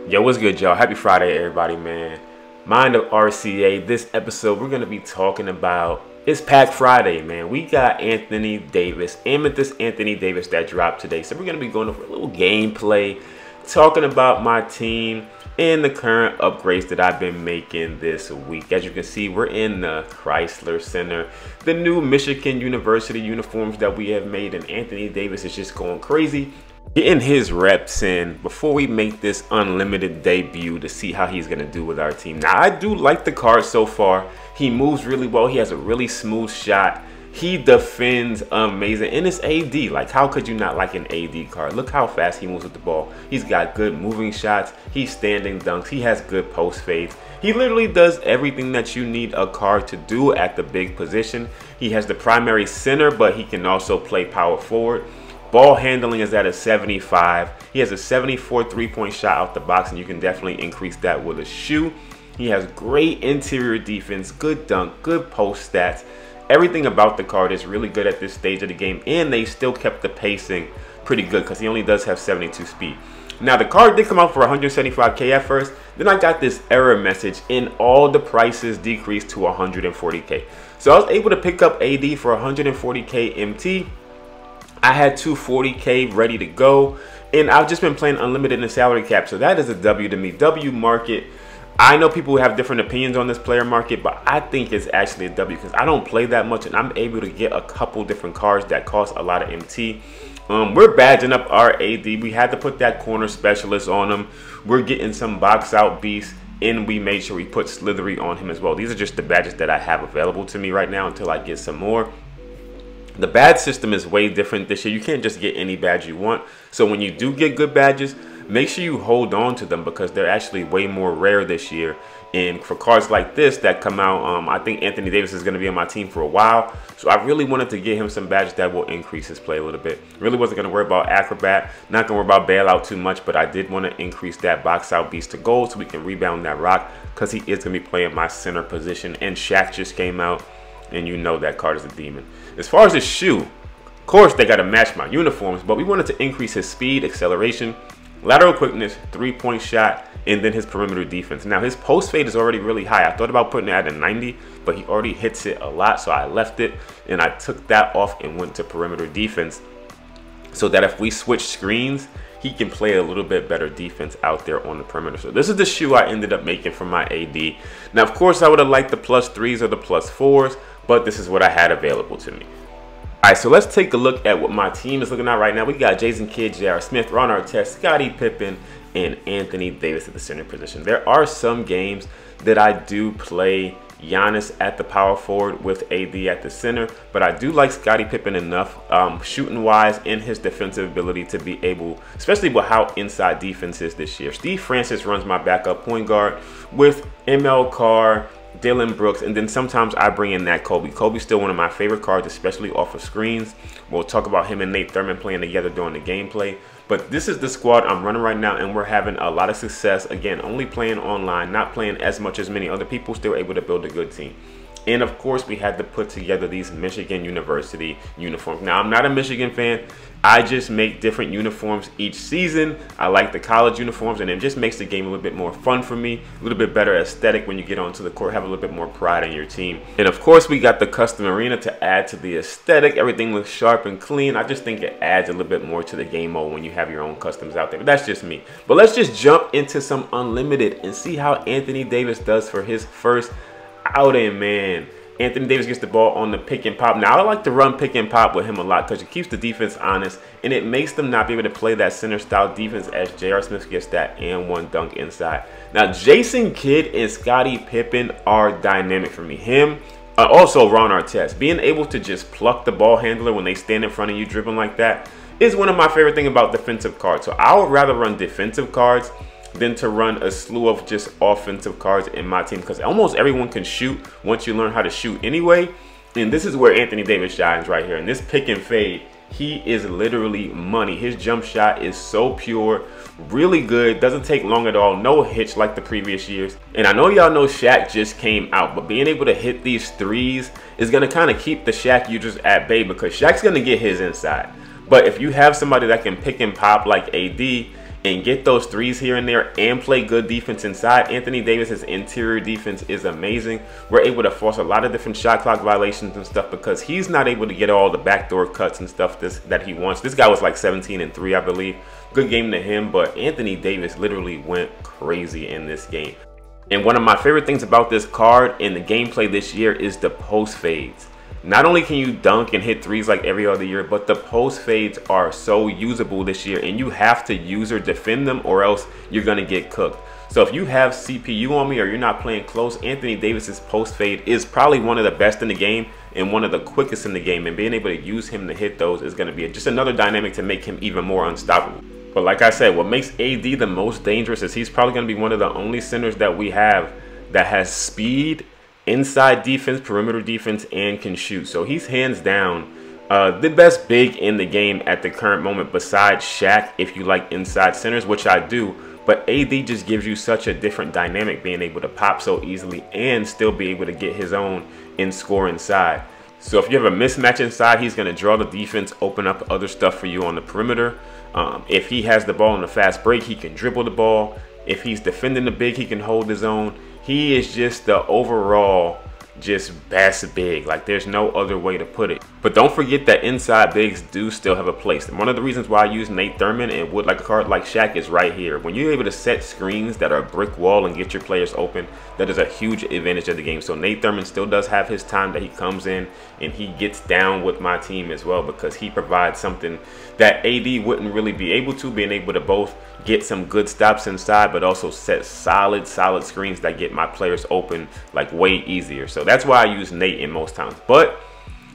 Yo, what's good, y'all? Happy Friday, everybody, man. Mind of RCA. This episode, we're going to be talking about, it's Pack Friday, man. We got Anthony Davis, Amythyst Anthony Davis that dropped today. So we're going to be going over a little gameplay, talking about my team and the current upgrades that I've been making this week. As you can see, we're in the Chrysler Center. The new Michigan University uniforms that we have made, and Anthony Davis is just going crazy, getting his reps in before we make this unlimited debut to see how he's going to do with our team. Now, I do like the card so far. He moves really well. He has a really smooth shot. He defends amazing. And it's AD. Like, how could you not like an AD card? Look how fast he moves with the ball. He's got good moving shots. He's standing dunks. He has good post fades. He literally does everything that you need a card to do at the big position. He has the primary center, but he can also play power forward. Ball handling is at a 75. He has a 74 three-point shot out the box, and you can definitely increase that with a shoe. He has great interior defense, good dunk, good post stats. Everything about the card is really good at this stage of the game, and they still kept the pacing pretty good because he only does have 72 speed. Now, the card did come out for 175K at first. Then I got this error message, and all the prices decreased to 140K. So I was able to pick up AD for 140K MT. I had 240K ready to go, and I've just been playing unlimited in the salary cap, so that is a W to me. W market. I know people have different opinions on this player market, but I think it's actually a W because I don't play that much, and I'm able to get a couple different cards that cost a lot of MT. We're badging up our AD. We had to put that corner specialist on him. We're getting some box out beasts, and we made sure we put Slithery on him as well. These are just the badges that I have available to me right now until I get some more. The badge system is way different this year. You can't just get any badge you want. So when you do get good badges, make sure you hold on to them because they're actually way more rare this year. And for cards like this that come out, I think Anthony Davis is going to be on my team for a while. So I really wanted to get him some badges that will increase his play a little bit. Really wasn't going to worry about Acrobat. Not going to worry about Bailout too much, but I did want to increase that box out beast to gold so we can rebound that rock because he is going to be playing my center position. And Shaq just came out, and you know that card is a demon. As far as his shoe, of course they got to match my uniforms, but we wanted to increase his speed, acceleration, lateral quickness, three-point shot, and then his perimeter defense. Now, his post fade is already really high. I thought about putting it at a 90, but he already hits it a lot, so I left it, and I took that off and went to perimeter defense so that if we switch screens, he can play a little bit better defense out there on the perimeter. So this is the shoe I ended up making for my AD. Now, of course, I would have liked the +3s or the +4s, but this is what I had available to me. All right, so let's take a look at what my team is looking at right now. We got Jason Kidd, J.R. Smith, Ron Artest, Scottie Pippen, and Anthony Davis at the center position. There are some games that I do play Giannis at the power forward with AD at the center, but I do like Scottie Pippen enough shooting wise and his defensive ability to be able, especially with how inside defense is this year. Steve Francis runs my backup point guard with ML Carr, Dylan Brooks, and then sometimes I bring in that Kobe. Kobe's still one of my favorite cards, especially off of screens. We'll talk about him and Nate Thurman playing together during the gameplay. But this is the squad I'm running right now, and we're having a lot of success. Again, only playing online, not playing as much as many other people, still able to build a good team. And of course, we had to put together these Michigan University uniforms. Now, I'm not a Michigan fan. I just make different uniforms each season. I like the college uniforms, and it just makes the game a little bit more fun for me, a little bit better aesthetic when you get onto the court, have a little bit more pride in your team. And of course, we got the custom arena to add to the aesthetic. Everything looks sharp and clean. I just think it adds a little bit more to the game mode when you have your own customs out there. But that's just me. But let's just jump into some unlimited and see how Anthony Davis does for his first outing, man. Anthony Davis gets the ball on the pick and pop. Now, I like to run pick and pop with him a lot because it keeps the defense honest, and it makes them not be able to play that center style defense as J.R. Smith gets that and one dunk inside. Now, Jason Kidd and Scottie Pippen are dynamic for me. Also Ron Artest. Being able to just pluck the ball handler when they stand in front of you dribbling like that is one of my favorite things about defensive cards. So I would rather run defensive cards than to run a slew of just offensive cards in my team because almost everyone can shoot once you learn how to shoot anyway. And this is where Anthony Davis shines right here. And this pick and fade, he is literally money. His jump shot is so pure, really good, doesn't take long at all, no hitch like the previous years. And I know y'all know Shaq just came out, but being able to hit these threes is going to kind of keep the Shaq users at bay because Shaq's going to get his inside. But if you have somebody that can pick and pop like AD, and get those threes here and there and play good defense inside. Anthony Davis's interior defense is amazing. We're able to force a lot of different shot clock violations and stuff because he's not able to get all the backdoor cuts and stuff that he wants. This guy was like 17 and 3, I believe. Good game to him, but Anthony Davis literally went crazy in this game. And one of my favorite things about this card in the gameplay this year is the post fades. Not only can you dunk and hit threes like every other year, but the post fades are so usable this year, and you have to use or defend them or else you're going to get cooked. So if you have CPU on me or you're not playing close, Anthony Davis's post fade is probably one of the best in the game and one of the quickest in the game, and being able to use him to hit those is going to be just another dynamic to make him even more unstoppable. But like I said, what makes AD the most dangerous is he's probably going to be one of the only centers that we have that has speed, inside defense, perimeter defense, and can shoot. So he's hands down the best big in the game at the current moment besides Shaq, if you like inside centers, which I do. But AD just gives you such a different dynamic, being able to pop so easily and still be able to get his own and score inside. So if you have a mismatch inside, he's going to draw the defense, open up other stuff for you on the perimeter. If he has the ball in a fast break, he can dribble the ball. If he's defending the big, he can hold his own. He is just the overall just best big. Like, there's no other way to put it. But don't forget that inside bigs do still have a place. And one of the reasons why I use Nate Thurmond and would like a card like Shaq is right here. When you're able to set screens that are a brick wall and get your players open, that is a huge advantage of the game. So Nate Thurmond still does have his time that he comes in and he gets down with my team as well, because he provides something that AD wouldn't really be able to, being able to both get some good stops inside but also set solid screens that get my players open like way easier. So that's why I use Nate in most times. But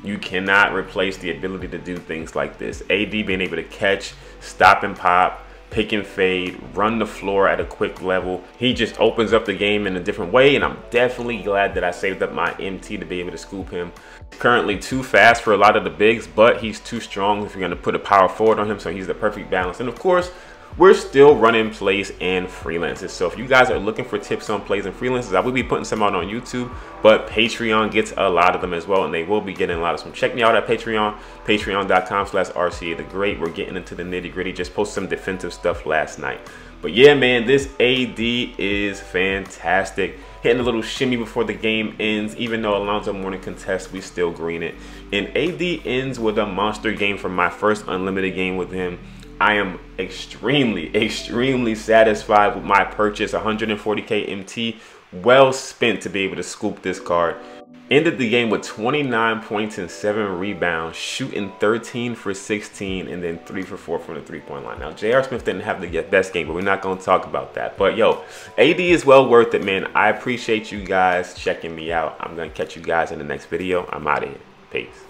you cannot replace the ability to do things like this. AD being able to catch, stop and pop, pick and fade, run the floor at a quick level. He just opens up the game in a different way, and I'm definitely glad that I saved up my MT to be able to scoop him. Currently too fast for a lot of the bigs, but he's too strong if you're going to put a power forward on him, so he's the perfect balance. And of course, we're still running plays and freelances. So if you guys are looking for tips on plays and freelances, I will be putting some out on YouTube, but Patreon gets a lot of them as well, and they will be getting a lot of them. Check me out at Patreon, patreon.com/RCA the Great. We're getting into the nitty gritty. Just posted some defensive stuff last night. But yeah, man, this AD is fantastic. Hitting a little shimmy before the game ends. Even though Alonzo Mourning contests, we still green it. And AD ends with a monster game from my first unlimited game with him. I am extremely satisfied with my purchase. 140k MT, well spent to be able to scoop this card. Ended the game with 29 points and 7 rebounds, shooting 13 for 16 and then 3 for 4 from the three-point line. Now, J.R. Smith didn't have the best game, but we're not going to talk about that. But yo, AD is well worth it, man. I appreciate you guys checking me out. I'm going to catch you guys in the next video. I'm out of here. Peace.